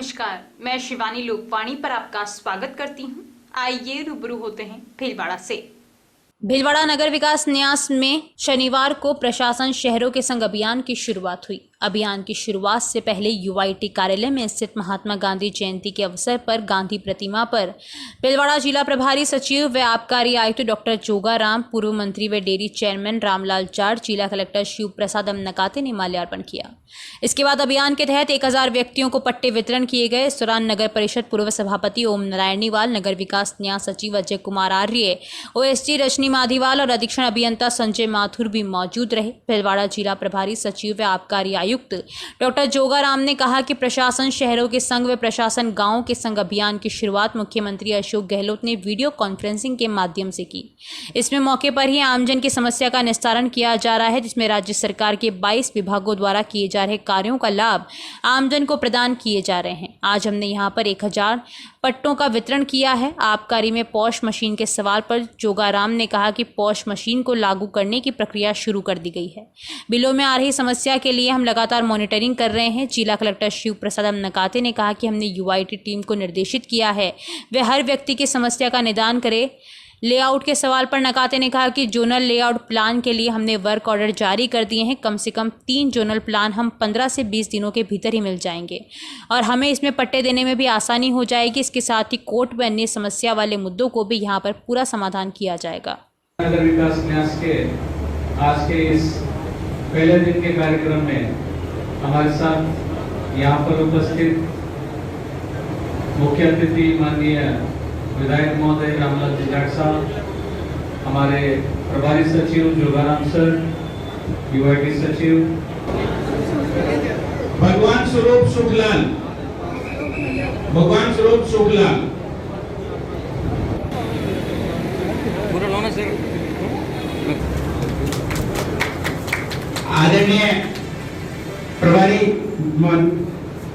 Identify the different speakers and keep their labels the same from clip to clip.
Speaker 1: नमस्कार, मैं शिवानी लोकवाणी पर आपका स्वागत करती हूं। आइए रूबरू होते हैं भीलवाड़ा से। भीलवाड़ा नगर विकास न्यास में शनिवार को प्रशासन शहरों के संग अभियान की शुरुआत हुई। अभियान की शुरुआत से पहले यूआईटी कार्यालय में स्थित महात्मा गांधी जयंती के अवसर पर गांधी प्रतिमा पर भीलवाड़ा जिला प्रभारी सचिव व आबकारी आयुक्त डॉक्टर जोगाराम, पूर्व मंत्री व डेयरी चेयरमैन रामलाल जाट, जिला कलेक्टर शिव प्रसाद नकाते ने माल्यार्पण किया। इसके बाद अभियान के तहत 1000 व्यक्तियों को पट्टे वितरण किए गए। इस दौरान नगर परिषद पूर्व सभापति ओम नारायणीवाल, नगर विकास न्यास सचिव अजय कुमार आर्य, ओएसडी रजनी माधीवाल और अधीक्षण अभियंता संजय माथुर भी मौजूद रहे। भीलवाड़ा जिला प्रभारी सचिव व आबकारी आयुक्त डॉक्टर जोगाराम ने कहा कि प्रशासन शहरों के संग व प्रशासन गांवों के संग अभियान की शुरुआत मुख्यमंत्री अशोक गहलोत ने वीडियो कॉन्फ्रेंसिंग के माध्यम से की। इसमें मौके पर ही आमजन की समस्या का निस्तारण किया जा रहा है, जिसमें राज्य सरकार के 22 विभागों द्वारा किए जा रहे कार्यों का लाभ आमजन को प्रदान किए जा रहे हैं। आज हमने यहां पर 1000 पट्टों का वितरण किया है। आबकारी में पॉश मशीन के सवाल पर जोगाराम ने कहा कि पॉश मशीन को लागू करने की प्रक्रिया शुरू कर दी गई है। बिलों में आ रही समस्या के लिए हम लगातार मॉनिटरिंग कर रहे हैं। जिला कलेक्टर शिव प्रसाद नकाते ने कहा कि हमने यूआईटी टीम को निर्देशित किया है वे हर व्यक्ति की समस्या का निदान करे। लेआउट के सवाल पर नकाते ने कहा कि जोनल लेआउट प्लान के लिए हमने वर्क ऑर्डर जारी कर दिए हैं। कम से कम 3 जोनल प्लान हम 15 से 20 दिनों के भीतर ही मिल जाएंगे और हमें इसमें पट्टे देने में भी आसानी हो जाएगी। इसके साथ ही कोर्ट व अन्य समस्या वाले मुद्दों को भी यहाँ पर पूरा समाधान किया जाएगा।
Speaker 2: नगर विकास न्यास के आज के इस पहले दिन के कार्यक्रम में हमारे साथ यहाँ पर उपस्थित मुख्य अतिथि माननीय विधायक महोदय रामलाल जाट साहब, हमारे प्रभारी सचिव जोगाराम सर, यूआईटी सचिव
Speaker 3: भगवान स्वरूप शुक्लाल, भगवान स्वरूप शुक्लाल, आदरणीय प्रभारी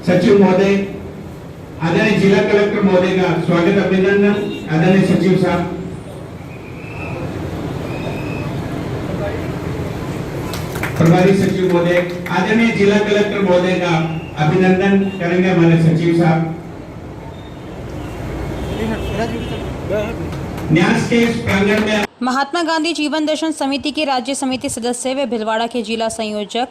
Speaker 3: सचिव महोदय, आदरणीय जिला कलेक्टर महोदय का स्वागत अभिनंदन। आदरणीय सचिव साहब, प्रभारी सचिव महोदय, आदरणीय जिला कलेक्टर महोदय का अभिनंदन करेंगे हमारे सचिव साहब। न्यास के इस प्रांगण में
Speaker 1: महात्मा गांधी जीवन दर्शन समिति की राज्य समिति सदस्य व भीलवाड़ा के जिला संयोजक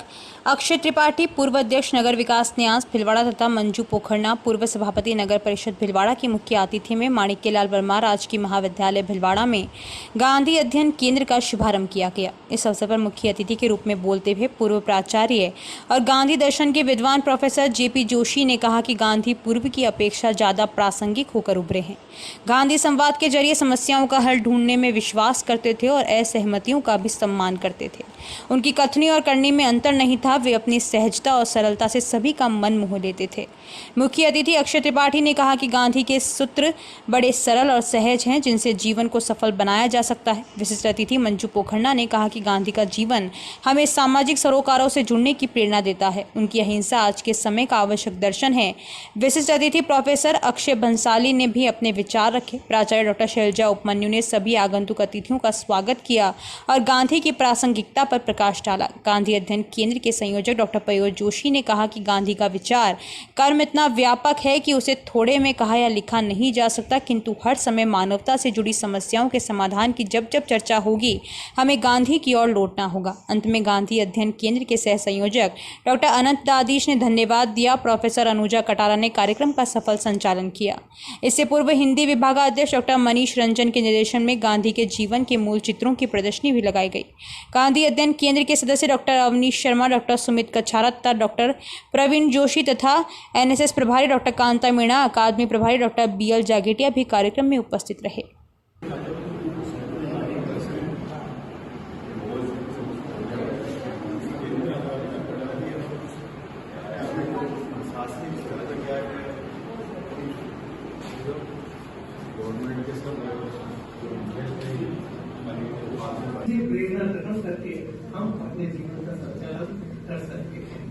Speaker 1: अक्षय त्रिपाठी, पूर्व अध्यक्ष नगर विकास न्यास भीलवाड़ा तथा मंजू पोखरना, पूर्व सभापति नगर परिषद भीलवाड़ा की मुख्य अतिथि में माणिक्यलाल वर्मा, राजकीय महाविद्यालय भीलवाड़ा में गांधी अध्ययन केंद्र का शुभारंभ किया गया। इस अवसर पर मुख्य अतिथि के रूप में बोलते हुए पूर्व प्राचार्य और गांधी दर्शन के विद्वान प्रोफेसर जेपी जोशी ने कहा कि गांधी पूर्व की अपेक्षा ज्यादा प्रासंगिक होकर उभरे हैं। गांधी संवाद के जरिए समस्याओं का हल ढूंढने में विश्वास करते थे और असहमतियों का भी सम्मान करते थे। उनकी कथनी और करनी में अंतर नहीं था। वे अपनी सहजता और सरलता से सभी का मन मोह लेते थे। मुख्य अतिथि अक्षय त्रिपाठी ने कहा कि गांधी के सूत्र बड़े सरल और सहज हैं, जिनसे जीवन को सफल बनाया जा सकता है। विशिष्ट अतिथि मंजू पोखरना ने कहा कि गांधी का जीवन हमें सामाजिक सरोकारों से जुड़ने की प्रेरणा देता है। उनकी अहिंसा आज के समय का आवश्यक दर्शन है। विशिष्ट अतिथि प्रोफेसर अक्षय बंसाली ने भी अपने विचार रखे। प्राचार्य डॉक्टर शैलजा उपमन्यु ने सभी आगंतुक अतिथियों का स्वागत किया और गांधी की प्रासंगिकता पर प्रकाश डाला। गांधी अध्ययन केंद्र के संयोजक डॉक्टर पयोज जोशी ने कहा कि गांधी का विचार कर्म इतना व्यापक है कि उसे थोड़े में कहा या लिखा नहीं जा सकता, किंतु हर समय मानवता से जुड़ी समस्याओं के समाधान की जब जब चर्चा होगी हमें गांधी की ओर लौटना होगा। अंत में गांधी अध्ययन केंद्र के सह संयोजक डॉक्टर अनंत दादीश ने धन्यवाद दिया। प्रोफेसर अनुजा कटारा ने कार्यक्रम का सफल संचालन किया। इससे पूर्व हिंदी विभागाध्यक्ष डॉक्टर मनीष रंजन के निर्देशन में गांधी के जीवन के मूल चित्रों की प्रदर्शनी भी लगाई गई। गांधी अध्ययन केंद्र के सदस्य डॉक्टर अवनीश शर्मा, डॉक्टर सुमित कछारा तथा डॉक्टर प्रवीण जोशी तथा एनएसएस प्रभारी डॉक्टर कांता मीणा, अकादमी प्रभारी डॉक्टर बीएल जागेटिया भी कार्यक्रम में उपस्थित रहे।
Speaker 4: प्रेरणा ग्रहण करके हम अपने जीवन का संचालन कर सकते हैं।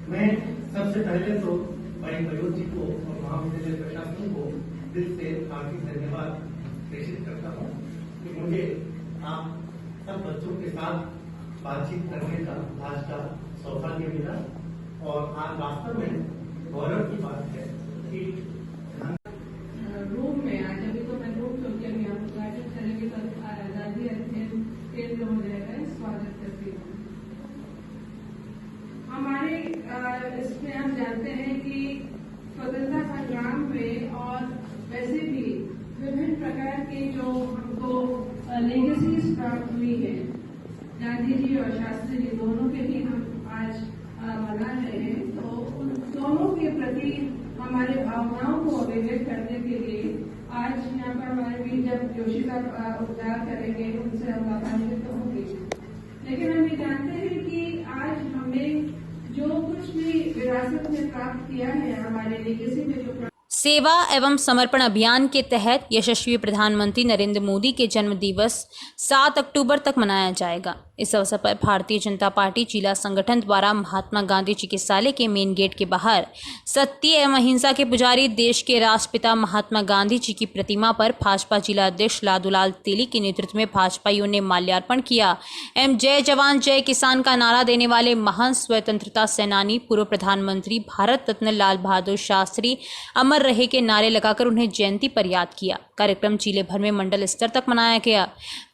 Speaker 4: मैं सबसे पहले तो भाई पयोज जी को और महाविद्यालय प्रशासन को दिल से हार्दिक धन्यवाद प्रेषित करता हूँ कि मुझे आप सब बच्चों के साथ बातचीत करने का आज का सौभाग्य मिला। और आज वास्तव में गौरव की बात है कि
Speaker 5: रूम में आज अभी तो मैं रूम चौकी अभी आप उद्घाटन करेंगे तो गांधी अध्ययन केंद्र हो जाएगा। स्वागत करती हूँ। हमारे इसमें हम जानते हैं कि स्वतंत्रता संग्राम में और वैसे भी विभिन्न प्रकार की जो हमको लेगेसीज प्राप्त हुई है, गांधी जी और शास्त्री जी दोनों के भी हम आज मना रहे हैं। तो उन दोनों के प्रति हमारे भावनाओं को अभिव्यक्त करने के लिए आज यहाँ पर हमारे बीच जब जोशी का उद्धार करेंगे उनसे हम लाभान्वित तो होंगे। लेकिन हम ये जानते हैं कि आज हमने जो कुछ भी विरासत में प्राप्त किया है, हमारे लेगेसी में जो
Speaker 1: सेवा एवं समर्पण अभियान के तहत यशस्वी प्रधानमंत्री नरेंद्र मोदी के जन्म दिवस 7 अक्टूबर तक मनाया जाएगा। इस अवसर पर भारतीय जनता पार्टी जिला संगठन द्वारा महात्मा गांधी चिकित्सालय के मेन गेट के बाहर सत्य एवं अहिंसा के पुजारी देश के राष्ट्रपिता महात्मा गांधी जी की प्रतिमा पर भाजपा जिला अध्यक्ष लादूलाल तेली के नेतृत्व में भाजपाइयों ने माल्यार्पण किया एवं जय जवान जय किसान का नारा देने वाले महान स्वतंत्रता सेनानी पूर्व प्रधानमंत्री भारत रत्न लाल बहादुर शास्त्री अमर रहे के नारे लगाकर उन्हें जयंती पर याद किया। कार्यक्रम जिले भर में मंडल स्तर तक मनाया गया।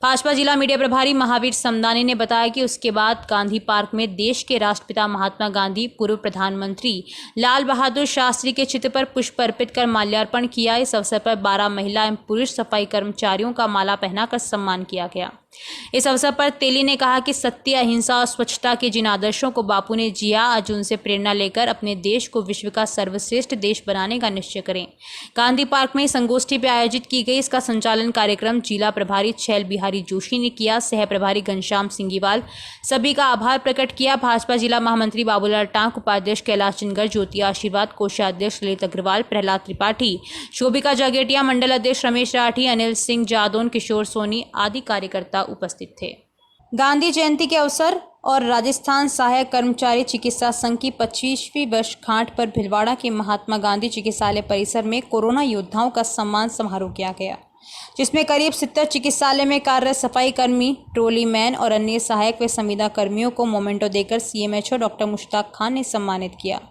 Speaker 1: भाजपा जिला मीडिया प्रभारी महावीर समदानी ने बताया कि उसके बाद गांधी पार्क में देश के राष्ट्रपिता महात्मा गांधी पूर्व प्रधानमंत्री लाल बहादुर शास्त्री के चित्र पर पुष्प अर्पित कर माल्यार्पण किया। इस अवसर पर 12 महिला एवं पुरुष सफाई कर्मचारियों का माला पहनाकर सम्मान किया गया। इस अवसर पर तेली ने कहा कि सत्य, अहिंसा और स्वच्छता के जिन आदर्शों को बापू ने जिया, आज उनसे प्रेरणा लेकर अपने देश को विश्व का सर्वश्रेष्ठ देश बनाने का निश्चय करें। गांधी पार्क में संगोष्ठी पे आयोजित की गई। इसका संचालन कार्यक्रम जिला प्रभारी छैल बिहारी जोशी ने किया। सह प्रभारी घनश्याम सिंगीवाल सभी का आभार प्रकट किया। भाजपा जिला महामंत्री बाबूलाल टांक, उपाध्यक्ष कैलाश चिनगर, ज्योति आशीर्वाद, कोषाध्यक्ष ललित अग्रवाल, प्रहलाद त्रिपाठी, शोभिका जागेटिया, मंडल अध्यक्ष रमेश राठी, अनिल सिंह जादौन, किशोर सोनी आदि कार्यकर्ता उपस्थित थे। गांधी जयंती के अवसर और राजस्थान सहायक कर्मचारी चिकित्सा संघ की 25वीं वर्षगांठ पर भिलवाड़ा के महात्मा गांधी चिकित्सालय परिसर में कोरोना योद्धाओं का सम्मान समारोह किया गया, जिसमें करीब 70 चिकित्सालय में कार्यरत सफाई कर्मी, ट्रोली मैन और अन्य सहायक व संविदा कर्मियों को मोमेंटो देकर सीएमएचओ डॉक्टर मुश्ताक खान ने सम्मानित किया।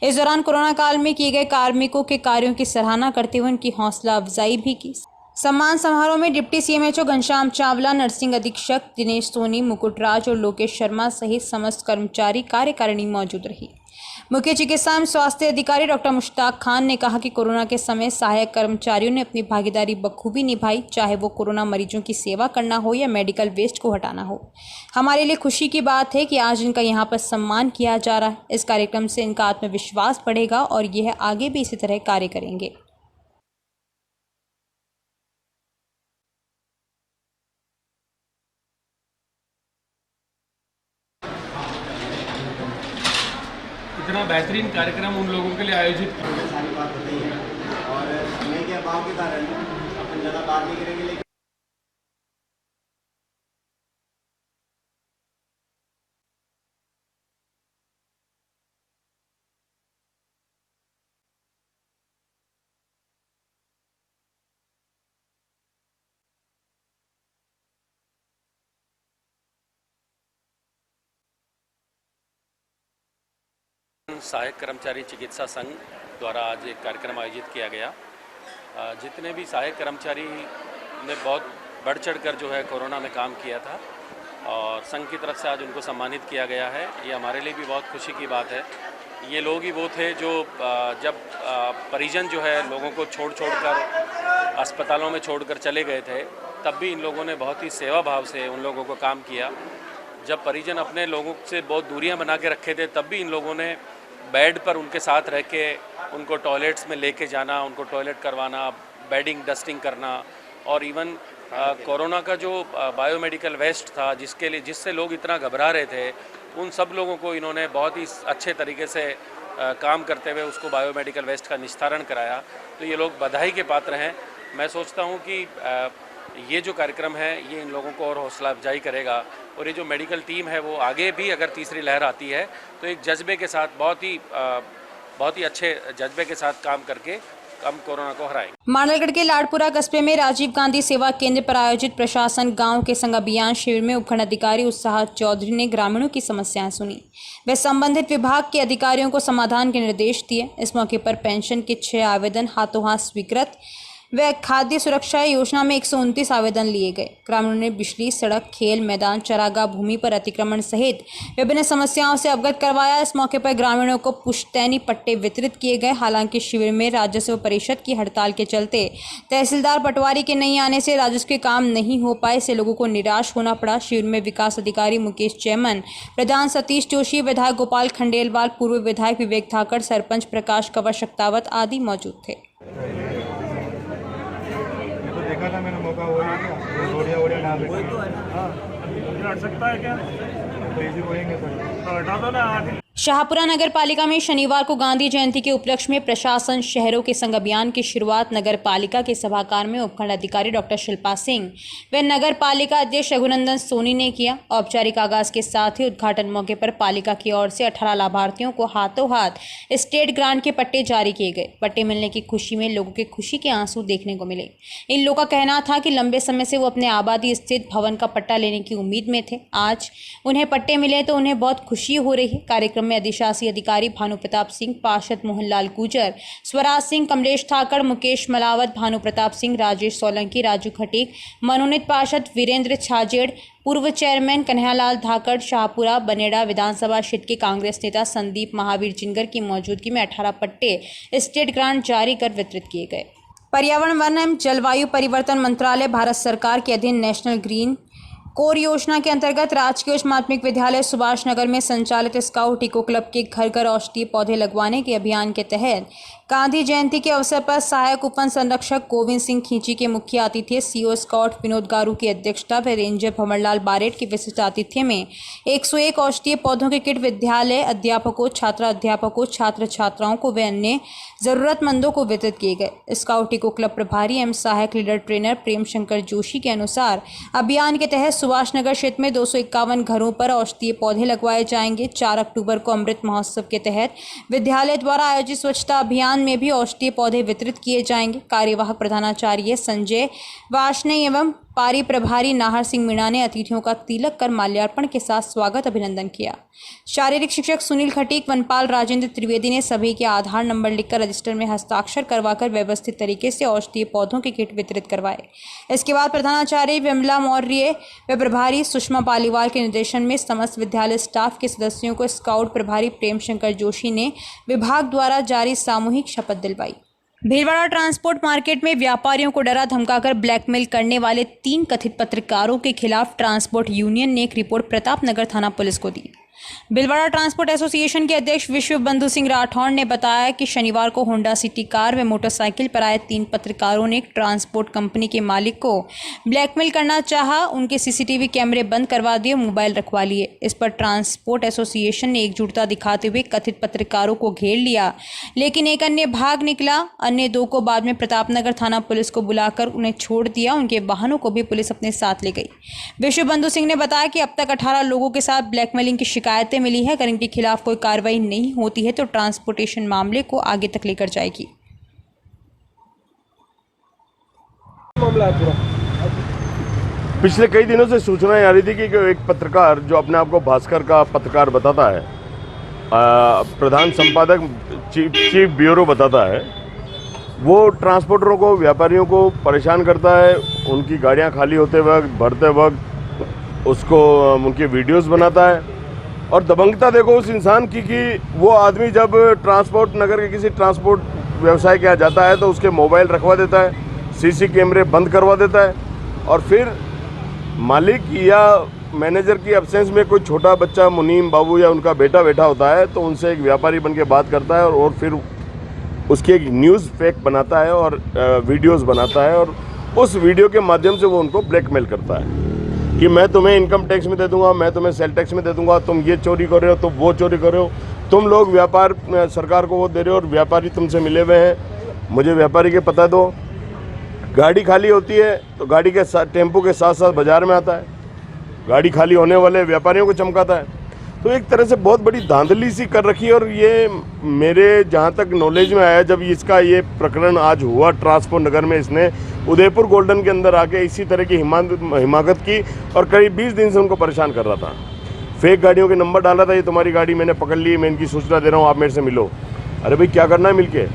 Speaker 1: इस दौरान कोरोना काल में किए गए कार्मिकों के कार्यों की सराहना करते हुए उनकी हौसला अफजाई भी की। सम्मान समारोह में deputy CMHO Ghanshyam Chawla, nursing अधीक्षक दिनेश सोनी, मुकुटराज और लोकेश शर्मा सहित समस्त कर्मचारी कार्यकारिणी मौजूद रही। मुख्य चिकित्सा एवं स्वास्थ्य अधिकारी डॉक्टर मुश्ताक खान ने कहा कि कोरोना के समय सहायक कर्मचारियों ने अपनी भागीदारी बखूबी निभाई, चाहे वो कोरोना मरीजों की सेवा करना हो या मेडिकल वेस्ट को हटाना हो। हमारे लिए खुशी की बात है कि आज इनका यहाँ पर सम्मान किया जा रहा है। इस कार्यक्रम से इनका आत्मविश्वास बढ़ेगा और यह आगे भी इसी तरह कार्य करेंगे।
Speaker 2: इतना बेहतरीन कार्यक्रम उन लोगों के लिए आयोजित किया।
Speaker 6: सारी बात बताई है और समय के अभाव के कारण अपन ज़्यादा बात नहीं करेंगे, लेकिन
Speaker 7: सहायक कर्मचारी चिकित्सा संघ द्वारा आज एक कार्यक्रम आयोजित किया गया। जितने भी सहायक कर्मचारी ने बहुत बढ़ चढ़ कर जो है कोरोना में काम किया था और संघ की तरफ से आज उनको सम्मानित किया गया है। ये हमारे लिए भी बहुत खुशी की बात है। ये लोग ही वो थे जो जब परिजन जो है लोगों को छोड़ कर अस्पतालों में छोड़कर चले गए थे, तब भी इन लोगों ने बहुत ही सेवा भाव से उन लोगों को काम किया। जब परिजन अपने लोगों से बहुत दूरियां बना के रखे थे, तब भी इन लोगों ने बेड पर उनके साथ रह के उनको टॉयलेट्स में लेके जाना, उनको टॉयलेट करवाना, बेडिंग डस्टिंग करना और इवन कोरोना का जो बायोमेडिकल वेस्ट था जिससे लोग इतना घबरा रहे थे, उन सब लोगों को इन्होंने बहुत ही अच्छे तरीके से काम करते हुए उसको बायोमेडिकल वेस्ट का निस्तारण कराया। तो ये लोग बधाई के पात्र हैं। मैं सोचता हूँ कि ये जो कार्यक्रम है ये इन लोगों को और हौसला अफजाई करेगा और ये जो मेडिकल टीम है वो आगे भी अगर तीसरी लहर आती है तो एक जज्बे के साथ बहुत ही अच्छे जज्बे के साथ काम करके हम कोरोना को हराएंगे।
Speaker 1: मांडलगढ़ के लाडपुरा कस्बे में राजीव गांधी सेवा केंद्र पर आयोजित प्रशासन गांव के संग अभियान शिविर में उपखंड अधिकारी उत्साह चौधरी ने ग्रामीणों की समस्याएं सुनी। वे संबंधित विभाग के अधिकारियों को समाधान के निर्देश दिए। इस मौके पर पेंशन के 6 आवेदन हाथों हाथ स्वीकृत व खाद्य सुरक्षा योजना में 129 आवेदन लिए गए। ग्रामीणों ने बिजली, सड़क, खेल मैदान, चरागाह भूमि पर अतिक्रमण सहित विभिन्न समस्याओं से अवगत करवाया। इस मौके पर ग्रामीणों को पुश्तैनी पट्टे वितरित किए गए। हालांकि शिविर में राजस्व परिषद की हड़ताल के चलते तहसीलदार पटवारी के नहीं आने से राजस्व के काम नहीं हो पाए, से लोगों को निराश होना पड़ा। शिविर में विकास अधिकारी मुकेश चैमन, प्रधान सतीश जोशी, विधायक गोपाल खंडेलवाल, पूर्व विधायक विवेक धाकड़, सरपंच प्रकाश कंवर शक्तावत आदि मौजूद थे।
Speaker 8: देखा था मैंने मौका वही ओडिया डाल हट सकता है क्या? हटा दो ना।
Speaker 1: शाहपुरा नगर पालिका में शनिवार को गांधी जयंती के उपलक्ष्य में प्रशासन शहरों के संग अभियान की शुरुआत नगर पालिका के सभागार में उपखंड अधिकारी डॉक्टर शिल्पा सिंह व नगर पालिका अध्यक्ष रघुनंदन सोनी ने किया। औपचारिक आगाज के साथ ही उद्घाटन मौके पर पालिका की ओर से 18 लाभार्थियों को हाथों हाथ स्टेट ग्रांट के पट्टे जारी किए गए। पट्टे मिलने की खुशी में लोगों के खुशी के आंसू देखने को मिले। इन लोगों का कहना था कि लंबे समय से वो अपने आबादी स्थित भवन का पट्टा लेने की उम्मीद में थे। आज उन्हें पट्टे मिले तो उन्हें बहुत खुशी हो रही है। कार्यक्रम में अधिशासी अधिकारी भानु प्रताप सिंह, पार्षद मोहनलाल गुजर, स्वराज सिंह, कमलेश ठाकर, मुकेश मलावत, भानु प्रताप सिंह, राजेश सोलंकी, राजू खटीक, मनोनीत पार्षद वीरेंद्र छाजेड़, पूर्व चेयरमैन कन्हैयालाल धाकड़, शाहपुरा बनेड़ा विधानसभा क्षेत्र के कांग्रेस नेता संदीप महावीर जिंगर की मौजूदगी में 18 पट्टे स्टेट ग्रांट जारी कर वितरित किए गए। पर्यावरण, वन एवं जलवायु परिवर्तन मंत्रालय भारत सरकार के अधीन नेशनल ग्रीन कोर योजना के अंतर्गत राजकीय उच्च माध्यमिक विद्यालय सुभाष नगर में संचालित स्काउट इको क्लब के घर घर औषधीय पौधे लगवाने के अभियान के तहत गांधी जयंती के अवसर पर सहायक उपवन संरक्षक गोविंद सिंह खींची के मुख्य आतिथ्य, सीओ स्काउट विनोद गारू की अध्यक्षता व रेंजर भंवरलाल बारेट के विशिष्ट आतिथ्य में 101 औषधीय पौधों के किट विद्यालय अध्यापकों, छात्र अध्यापकों, छात्र छात्राओं को व अन्य जरूरतमंदों को वितरित किए गए। स्काउट इको क्लब प्रभारी एवं सहायक लीडर ट्रेनर प्रेम शंकर जोशी के अनुसार अभियान के तहत सुभाष नगर क्षेत्र में 251 घरों पर औषधीय पौधे लगवाए जाएंगे। 4 अक्टूबर को अमृत महोत्सव के तहत विद्यालय द्वारा आयोजित स्वच्छता अभियान में भी औषधीय पौधे वितरित किए जाएंगे। कार्यवाहक प्रधानाचार्य संजय वार्ष्णेय एवं पारी प्रभारी नाहर सिंह मीणा ने अतिथियों का तिलक कर माल्यार्पण के साथ स्वागत अभिनंदन किया। शारीरिक शिक्षक सुनील खटीक, वनपाल राजेंद्र त्रिवेदी ने सभी के आधार नंबर लिखकर रजिस्टर में हस्ताक्षर करवाकर व्यवस्थित तरीके से औषधीय पौधों के किट वितरित करवाए। इसके बाद प्रधानाचार्य विमला मौर्य व प्रभारी सुषमा पालीवाल के निर्देशन में समस्त विद्यालय स्टाफ के सदस्यों को स्काउट प्रभारी प्रेम शंकर जोशी ने विभाग द्वारा जारी सामूहिक शपथ दिलवाई। भीलवाड़ा ट्रांसपोर्ट मार्केट में व्यापारियों को डरा धमकाकर ब्लैकमेल करने वाले 3 कथित पत्रकारों के खिलाफ ट्रांसपोर्ट यूनियन ने एक रिपोर्ट प्रतापनगर थाना पुलिस को दी। भीलवाड़ा ट्रांसपोर्ट एसोसिएशन के अध्यक्ष विश्व बंधु सिंह राठौड़ ने बताया कि शनिवार को होंडा सिटी कार व मोटरसाइकिल पर आए 3 पत्रकारों ने ट्रांसपोर्ट कंपनी के मालिक को ब्लैकमेल करना चाहा। उनके सीसीटीवी कैमरे बंद करवा दिए, मोबाइल रखवा लिए। इस पर ट्रांसपोर्ट एसोसिएशन ने एकजुटता दिखाते हुए कथित पत्रकारों को घेर लिया, लेकिन एक अन्य भाग निकला। अन्य 2 को बाद में प्रतापनगर थाना पुलिस को बुलाकर उन्हें छोड़ दिया। उनके वाहनों को भी पुलिस अपने साथ ले गई। विश्व बंधु सिंह ने बताया कि अब तक 18 लोगों के साथ ब्लैकमेलिंग की शिकायतें मिली है। अगर इनके खिलाफ कोई कार्रवाई नहीं होती है तो ट्रांसपोर्टेशन मामले को आगे तक लेकर जाएगी।
Speaker 9: पिछले कई दिनों से सूचनाएं आ रही थी कि एक पत्रकार जो अपने आप को भास्कर का पत्रकार बताता है, प्रधान संपादक चीफ ब्यूरो बताता है, वो ट्रांसपोर्टरों को, व्यापारियों को परेशान करता है। उनकी गाड़ियां खाली होते वक्त, भरते वक्त उसको उनके वीडियोस बनाता है। और दबंगता देखो उस इंसान की कि वो आदमी जब ट्रांसपोर्ट नगर के किसी ट्रांसपोर्ट व्यवसाय के यहाँ जाता है तो उसके मोबाइल रखवा देता है, सीसी कैमरे बंद करवा देता है, और फिर मालिक या मैनेजर की एब्सेंस में कोई छोटा बच्चा, मुनीम बाबू या उनका बेटा बैठा होता है तो उनसे एक व्यापारी बन के बात करता है और फिर उसकी एक न्यूज़ फेक बनाता है और वीडियोस बनाता है, और उस वीडियो के माध्यम से वो उनको ब्लैकमेल करता है कि मैं तुम्हें इनकम टैक्स में दे दूंगा, मैं तुम्हें सेल टैक्स में दे दूंगा, तुम ये चोरी कर रहे हो, तुम वो चोरी कर रहे हो, तुम लोग व्यापार सरकार को वो दे रहे हो और व्यापारी तुमसे मिले हुए हैं, मुझे व्यापारी के पता दो। गाड़ी खाली होती है तो गाड़ी के साथ, टेम्पो के साथ साथ बाजार में आता है, गाड़ी खाली होने वाले व्यापारियों को चमकाता है। तो एक तरह से बहुत बड़ी धांधली सी कर रखी है। और ये मेरे जहाँ तक नॉलेज में आया, जब इसका ये प्रकरण आज हुआ ट्रांसपोर्ट नगर में, इसने उदयपुर गोल्डन के अंदर आके इसी तरह की हिमाकत की और करीब 20 दिन से उनको परेशान कर रहा था। फेक गाड़ियों के नंबर डाला था, ये तुम्हारी गाड़ी मैंने पकड़ ली, मैं इनकी सूचना दे रहा हूँ, आप मेरे से मिलो। अरे भाई क्या करना है मिलके।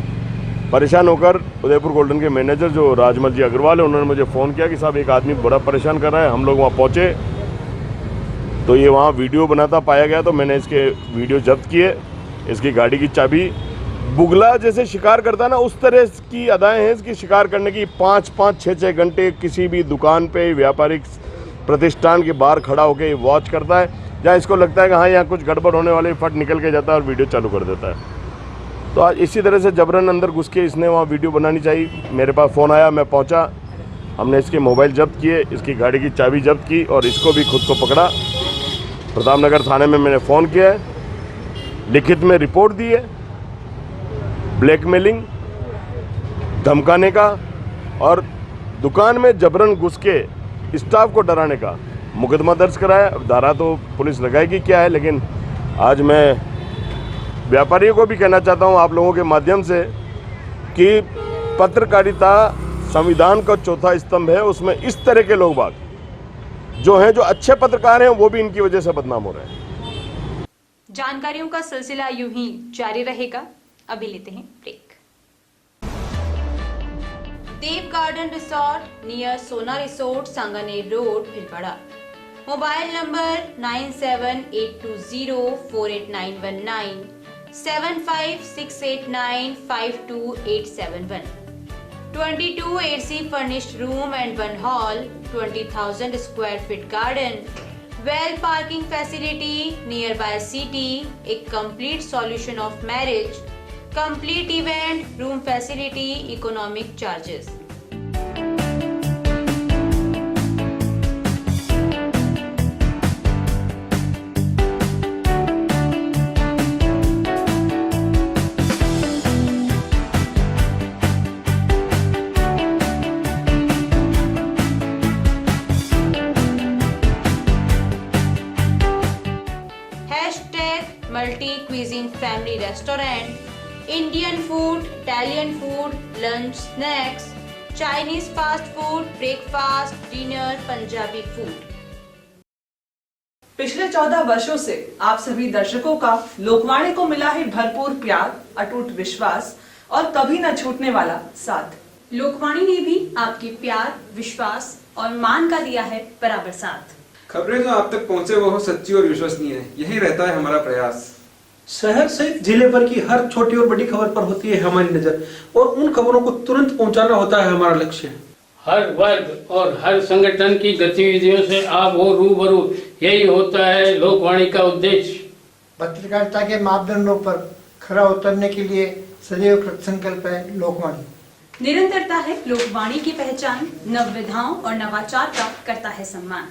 Speaker 9: परेशान होकर उदयपुर गोल्डन के मैनेजर जो राजमल जी अग्रवाल है, उन्होंने मुझे फ़ोन किया कि साहब एक आदमी बड़ा परेशान कर रहा है। हम लोग वहाँ पहुँचे तो ये वहाँ वीडियो बनाता पाया गया, तो मैंने इसके वीडियो जब्त किए। इसकी गाड़ी की चाबी बुगला जैसे शिकार करता ना, उस तरह की अदाएँ हैं इसकी शिकार करने की। 5-5, 6-6 घंटे किसी भी दुकान पे, व्यापारिक प्रतिष्ठान के बाहर खड़ा होकर वॉच करता है। जहाँ इसको लगता है कि हाँ यहाँ कुछ गड़बड़ होने वाली, फट निकल के जाता है और वीडियो चालू कर देता है। तो आज इसी तरह से जबरन अंदर घुस के इसने वहाँ वीडियो बनानी चाहिए। मेरे पास फ़ोन आया, मैं पहुँचा, हमने इसके मोबाइल जब्त किए, इसकी गाड़ी की चाबी जब्त की और इसको भी खुद को पकड़ा। प्रतापनगर थाने में मैंने फ़ोन किया है, लिखित में रिपोर्ट दी है, ब्लैकमेलिंग, धमकाने का और दुकान में जबरन घुस के स्टाफ को डराने का मुकदमा दर्ज कराया। अब धारा तो पुलिस लगाएगी क्या है, लेकिन आज मैं व्यापारियों को भी कहना चाहता हूं आप लोगों के माध्यम से कि पत्रकारिता संविधान का चौथा स्तंभ है। उसमें इस तरह के लोग बाग जो हैं, जो अच्छे पत्रकार हैं, वो भी इनकी वजह से बदनाम हो रहे हैं।
Speaker 1: जानकारियों का सिलसिला यूं ही जारी रहेगा। अभी लेते हैं ब्रेक। देव गार्डन रिसोर्ट नियर सोना resort, Sanganer road, Bhilwara. Mobile number 9782048919, 7568952871। 22 AC furnished room and 1 hall, 20,000 square feet garden, well parking facility, nearby city, a complete solution of marriage, complete event, room facility, economic charges. Multi cuisine family restaurant, Indian food, Italian food, lunch, snacks, Chinese fast food, breakfast, dinner, Punjabi food.
Speaker 10: पिछले 14 वर्षों से आप सभी दर्शकों का लोकवाणी को मिला है भरपूर प्यार, अटूट विश्वास और कभी न छूटने वाला साथ।
Speaker 1: लोकवाणी ने भी आपके प्यार, विश्वास और मान का दिया है बराबर साथ।
Speaker 11: खबरें जो आप तक पहुंचे वो हो सच्ची और विश्वसनीय है, यही रहता है हमारा प्रयास।
Speaker 4: शहर सहित जिले भर की हर छोटी और बड़ी खबर पर होती है हमारी नजर और उन खबरों को तुरंत पहुंचाना होता है हमारा लक्ष्य।
Speaker 12: हर वर्ग और हर संगठन की गतिविधियों से आप हो रूबरू, यही होता है लोकवाणी का उद्देश्य।
Speaker 13: पत्रकारिता के मापदंडों पर खरा उतरने के लिए सदैव कृतसंकल्प है लोकवाणी।
Speaker 1: निरंतरता है लोकवाणी की पहचान, नवविधाओं और नवाचार का करता है सम्मान।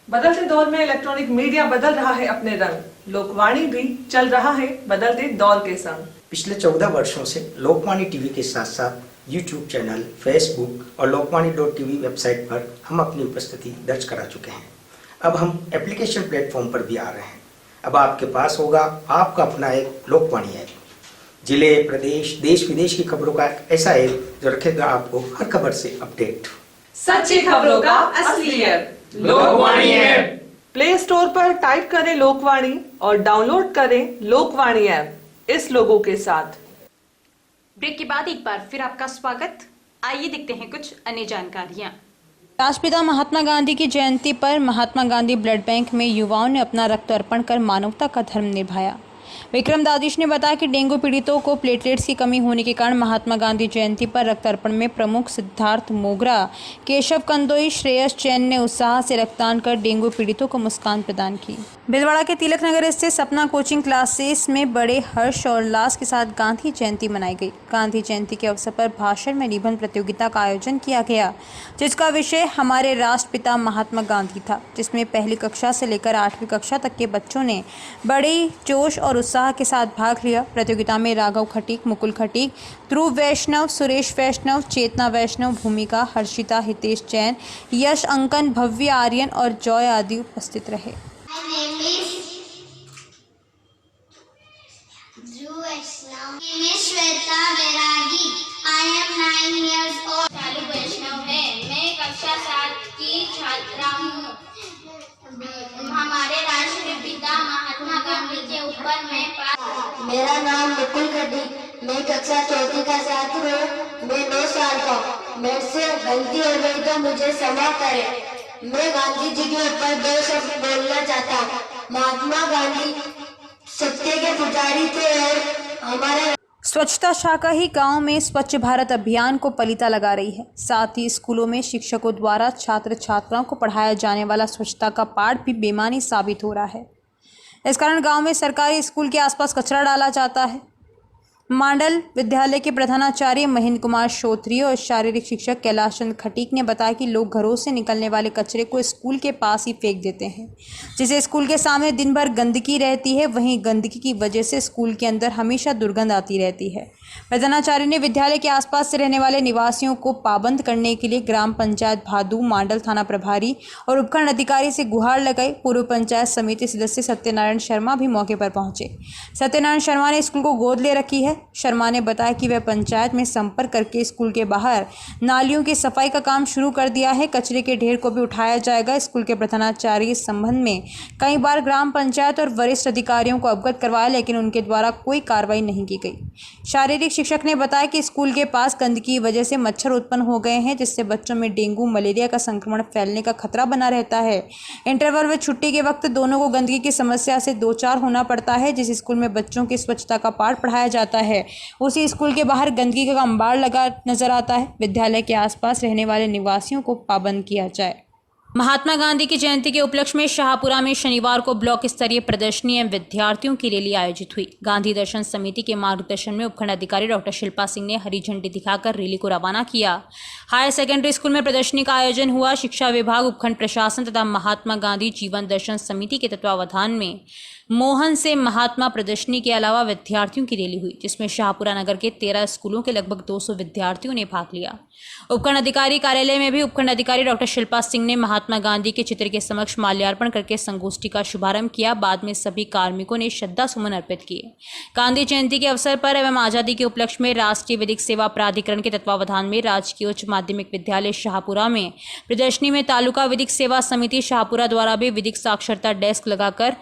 Speaker 10: बदलते दौर में इलेक्ट्रॉनिक मीडिया बदल रहा है अपने रंग, लोकवाणी भी चल रहा है बदलते दौर के संग।
Speaker 14: पिछले 14 वर्षों से लोकवाणी टीवी के साथ साथ यूट्यूब चैनल, फेसबुक और लोकवाणी.tv वेबसाइट पर हम अपनी उपस्थिति दर्ज करा चुके हैं। अब हम एप्लीकेशन प्लेटफॉर्म पर भी आ रहे हैं। अब आपके पास होगा आपका अपना एक लोकवाणी ऐप, जिले, प्रदेश, देश विदेश की खबरों का एक ऐसा ऐप जो रखेगा आपको हर खबर से अपडेट।
Speaker 10: सच्ची खबरों का असली app
Speaker 12: Lokvani app.
Speaker 10: Play store पर टाइप करें लोकवाणी और डाउनलोड करें लोकवाणी ऐप इस लोगों के साथ।
Speaker 1: ब्रेक के बाद एक बार फिर आपका स्वागत। आइए देखते हैं कुछ अन्य जानकारियां। राष्ट्रपिता महात्मा गांधी की जयंती पर महात्मा गांधी ब्लड बैंक में युवाओं ने अपना रक्त अर्पण कर मानवता का धर्म निभाया। विक्रम दादिश ने बताया कि डेंगू पीड़ितों को प्लेटलेट्स की कमी होने के कारण महात्मा गांधी जयंती पर रक्त अर्पण में प्रमुख सिद्धार्थ मोगरा, केशव कंदोई, श्रेयस चैन ने उत्साह से रक्तदान कर डेंगू पीड़ितों को मुस्कान प्रदान की। भीलवाड़ा के तिलक नगर स्थित सपना कोचिंग क्लासेस में बड़े हर्ष और उल्लास के साथ गांधी जयंती मनाई गई। गांधी जयंती के अवसर पर भाषण में निबंध प्रतियोगिता का आयोजन किया गया, जिसका विषय हमारे राष्ट्रपिता महात्मा गांधी था, जिसमें पहली कक्षा से लेकर 8वीं कक्षा तक के बच्चों ने बड़े जोश और उत्साह के साथ भाग लिया। प्रतियोगिता में राघव खटीक, मुकुल खटीक, ध्रुव वैष्णव, सुरेश वैष्णव, चेतना वैष्णव, भूमिका, हर्षिता, हितेश जैन, यश अंकन, भव्य आर्यन और जॉय आदि उपस्थित रहे।
Speaker 15: My name is name is Shweta Vairagi. I am 9 years old. चालू वैष्णव है। मैं कक्षा 7 की छात्रा हूँ। हमारे राष्ट्रपिता महात्मा गांधी के ऊपर मेरा नाम मुकुल खड्डी। मैं कक्षा 4 का छात्र हूँ। मैं 9 साल का हूँ। मेरे से गलती हो गई तो मुझे क्षमा करें। मैं गांधी जी के ऊपर 2 शब्द बोलना चाहता हूँ। महात्मा गांधी सत्य के पुजारी थे और हमारे
Speaker 1: स्वच्छता शाखा ही गांव में स्वच्छ भारत अभियान को पलीता लगा रही है। साथ ही स्कूलों में शिक्षकों द्वारा छात्र छात्राओं को पढ़ाया जाने वाला स्वच्छता का पाठ भी बेमानी साबित हो रहा है। इस कारण गांव में सरकारी स्कूल के आसपास कचरा डाला जाता है। मांडल विद्यालय के प्रधानाचार्य महेंद्र कुमार श्रोत्री और शारीरिक शिक्षक कैलाश चंद खटीक ने बताया कि लोग घरों से निकलने वाले कचरे को स्कूल के पास ही फेंक देते हैं, जिससे स्कूल के सामने दिन भर गंदगी रहती है। वहीं गंदगी की वजह से स्कूल के अंदर हमेशा दुर्गंध आती रहती है। प्रधानाचार्य ने विद्यालय के आसपास से रहने वाले निवासियों को पाबंद करने के लिए ग्राम पंचायत भादू, मांडल थाना प्रभारी और उपखंड अधिकारी से गुहार लगाई। पूर्व पंचायत समिति सदस्य सत्यनारायण शर्मा भी मौके पर पहुंचे। सत्यनारायण शर्मा ने स्कूल को गोद ले रखी है। शर्मा ने बताया कि वह पंचायत में संपर्क करके स्कूल के बाहर नालियों की सफाई का काम शुरू कर दिया है। कचरे के ढेर को भी उठाया जाएगा। स्कूल के प्रधानाचार्य इस संबंध में कई बार ग्राम पंचायत और वरिष्ठ अधिकारियों को अवगत करवाया, लेकिन उनके द्वारा कोई कार्रवाई नहीं की गई। शारीरिक शिक्षक ने बताया कि स्कूल के पास गंदगी की वजह से मच्छर उत्पन्न हो गए हैं, जिससे बच्चों में डेंगू मलेरिया का संक्रमण फैलने का खतरा बना रहता है। इंटरवल व छुट्टी के वक्त दोनों को गंदगी की समस्या से दो चार होना पड़ता है। जिस स्कूल में बच्चों की स्वच्छता का पाठ पढ़ाया जाता है, उसी स्कूल के बाहर गंदगी का अंबार लगा नजर आता है। विद्यालय के आसपास रहने वाले निवासियों को पाबंद किया जाए। महात्मा गांधी की जयंती के उपलक्ष्य में शाहपुरा में शनिवार को ब्लॉक स्तरीय प्रदर्शनी एवं विद्यार्थियों की रैली आयोजित हुई। गांधी दर्शन समिति के मार्गदर्शन में उपखंड अधिकारी डॉक्टर शिल्पा सिंह ने हरी झंडी दिखाकर रैली को रवाना किया। हायर सेकेंडरी स्कूल में प्रदर्शनी का आयोजन हुआ। शिक्षा विभाग, उपखंड प्रशासन तथा महात्मा गांधी जीवन दर्शन समिति के तत्वावधान में मोहन से महात्मा प्रदर्शनी के अलावा विद्यार्थियों की रैली हुई, जिसमें शाहपुरा नगर के 13 स्कूलों के लगभग 200 विद्यार्थियों ने भाग लिया। उपखंड अधिकारी कार्यालय में भी उपखंड अधिकारी डॉक्टर शिल्पा सिंह ने महात्मा गांधी के चित्र के समक्ष माल्यार्पण करके संगोष्ठी का शुभारंभ किया। बाद में सभी कार्मिकों ने श्रद्धा सुमन अर्पित किए। गांधी जयंती के अवसर पर एवं आजादी के उपलक्ष्य में राष्ट्रीय विधिक सेवा प्राधिकरण के तत्वावधान में राजकीय उच्च माध्यमिक विद्यालय शाहपुरा में प्रदर्शनी में तालुका विधिक सेवा समिति शाहपुरा द्वारा भी विधिक साक्षरता डेस्क लगाकर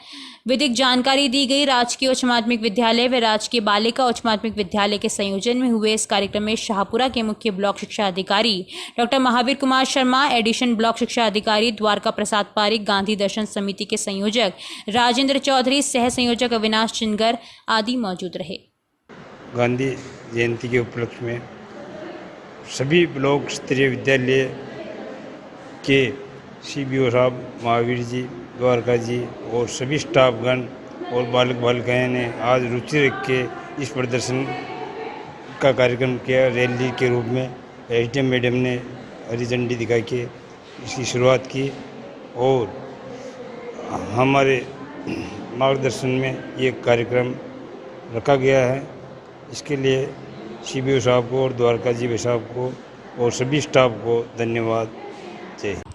Speaker 1: विधिक जानकारी दी गई। राजकीय उच्च माध्यमिक विद्यालय व राजकीय बालिका उच्च माध्यमिक विद्यालय के संयोजन में हुए इस कार्यक्रम में शाहपुरा के मुख्य ब्लॉक शिक्षा अधिकारी doctor Mahavir Kumar Sharma, additional block शिक्षा अधिकारी द्वारका प्रसाद पारिक, गांधी दर्शन समिति के संयोजक राजेंद्र चौधरी, सह संयोजक अविनाश चिनगर आदि मौजूद रहे।
Speaker 8: गांधी जयंती के उपलक्ष्य में सभी ब्लॉक स्तरीय विद्यालय के CBO साहब, महावीर जी, द्वारका जी और सभी स्टाफगण और बालक बालिकाएं ने आज रुचि रख के इस प्रदर्शन का कार्यक्रम किया। रैली के रूप में HTM मैडम ने हरी झंडी दिखा के इसकी शुरुआत की और हमारे मार्गदर्शन में ये कार्यक्रम रखा गया है। इसके लिए CBO साहब को और द्वारका जी साहब को और सभी स्टाफ को धन्यवाद।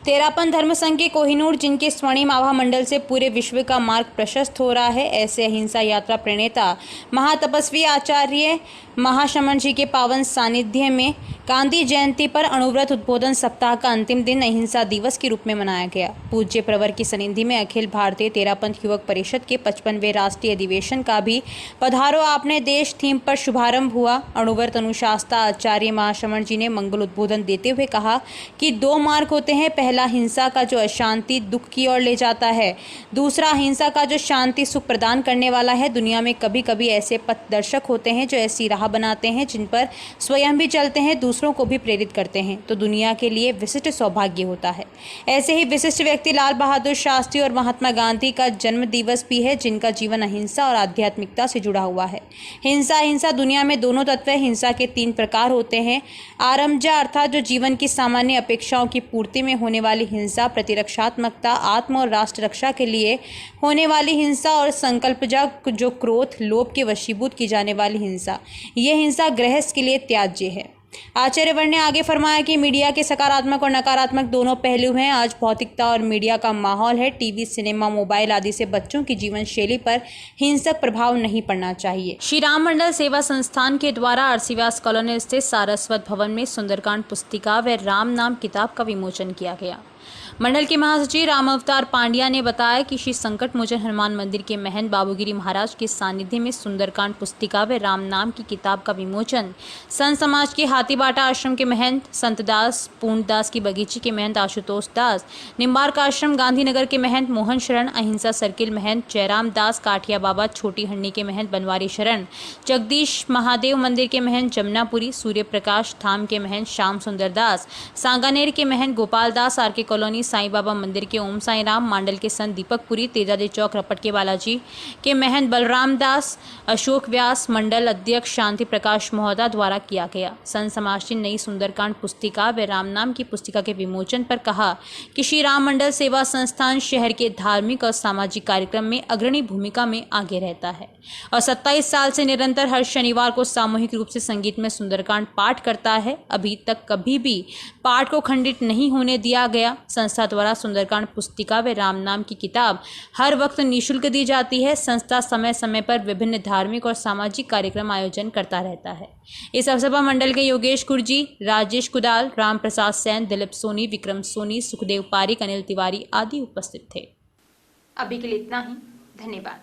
Speaker 1: तेरापन धर्म संघ के कोहिनूर, जिनके स्वर्णिम आभा मंडल से पूरे विश्व का मार्ग प्रशस्त हो रहा है, ऐसे अहिंसा यात्रा प्रणेता महातपस्वी आचार्य महाशमन जी के पावन सानिध्य में गांधी जयंती पर अणुव्रत उद्बोधन सप्ताह का अंतिम दिन अहिंसा दिवस के रूप में मनाया गया। पूज्य प्रवर की सनिधि में अखिल भारतीय तेरापंथ युवक परिषद के 55वें राष्ट्रीय अधिवेशन का भी पधारो आपने देश थीम पर शुभारंभ हुआ। अणुव्रत अनुशास्ता आचार्य महाशमन जी ने मंगल उद्बोधन देते हुए कहा कि 2 मार्ग होते हैं। पहला हिंसा का जो अशांति दुख की ओर ले जाता है, दूसरा अहिंसा का जो शांति सुख प्रदान करने वाला है। दुनिया में कभी कभी ऐसे पथदर्शक होते हैं जो ऐसी राह बनाते हैं जिन पर स्वयं भी चलते हैं, दूसरों को भी प्रेरित करते हैं, तो दुनिया के लिए विशिष्ट सौभाग्य होता है। ऐसे ही विशिष्ट व्यक्ति लाल बहादुर शास्त्री और महात्मा गांधी का जन्म दिवस भी है, जिनका जीवन अहिंसा और आध्यात्मिकता से जुड़ा हुआ है। हिंसा अहिंसा दुनिया में दोनों तत्व है। हिंसा के 3 प्रकार होते हैं। आरंजा अर्थात जो जीवन की सामान्य अपेक्षाओं की पूर्ति में होने वाली हिंसा, प्रतिरक्षात्मकता आत्म और राष्ट्र रक्षा के लिए होने वाली हिंसा, और संकल्पजा जो क्रोध लोभ के वशीभूत की जाने वाली हिंसा। यह हिंसा गृहस्थ के लिए त्याज्य है। आचार्यवर ने आगे फरमाया कि मीडिया के सकारात्मक और नकारात्मक दोनों पहलू हैं। आज भौतिकता और मीडिया का माहौल है। टीवी, सिनेमा, मोबाइल आदि से बच्चों की जीवन शैली पर हिंसक प्रभाव नहीं पड़ना चाहिए। श्री राम मंडल सेवा संस्थान के द्वारा अरसीव्यास कॉलोनी स्थित सारस्वत भवन में सुंदरकांड पुस्तिका व राम नाम किताब का विमोचन किया गया। मंडल के महासचिव राम अवतार पांड्या ने बताया कि श्री संकट मोचन हनुमान मंदिर के महंत बाबूगिरी महाराज के सानिध्य में सुंदरकांड पुस्तिका व राम नाम की किताब का विमोचन संत समाज के हाथीबाटा आश्रम के महंत संत दास पूर्णदास की बगीची के महंत आशुतोष दास, निम्बार्क आश्रम गांधीनगर के महंत मोहन शरण, अहिंसा सर्किल महंत जयराम दास, काठिया बाबा छोटी हंडी के महंत बनवारी शरण, जगदीश महादेव मंदिर के महंत जमुनापुरी, सूर्य प्रकाश धाम के महंत श्याम सुंदर दास, सांगानेर के महंत गोपाल दास, आर के कॉलोनी साईं बाबा मंदिर के ओम साईं राम, मांडल के संत दीपकपुरी, तेजादे चौक रपट के बालाजी के महंत बलराम दास, अशोक व्यास, मंडल अध्यक्ष शांति प्रकाश महोदय द्वारा किया गया। संत समाज की नई सुंदरकांड पुस्तिका व राम नाम की पुस्तिका के विमोचन पर कहा कि श्री राम मंडल सेवा संस्थान शहर के धार्मिक और सामाजिक कार्यक्रम में अग्रणी भूमिका में आगे रहता है और 27 साल से निरंतर हर शनिवार को सामूहिक रूप से संगीत में सुंदरकांड पाठ करता है। अभी तक कभी भी पाठ को खंडित नहीं होने दिया गया। संस्था द्वारा सुंदरकांड पुस्तिका व राम नाम की किताब हर वक्त निःशुल्क दी जाती है। संस्था समय समय पर विभिन्न धार्मिक और सामाजिक कार्यक्रम आयोजन करता रहता है। इस अवसर पर मंडल के योगेश कुर्जी, राजेश कुदाल, राम प्रसाद सैन, दिलीप सोनी, विक्रम सोनी, सुखदेव पारिक, अनिल तिवारी आदि उपस्थित थे। अभी के लिए इतना ही। धन्यवाद।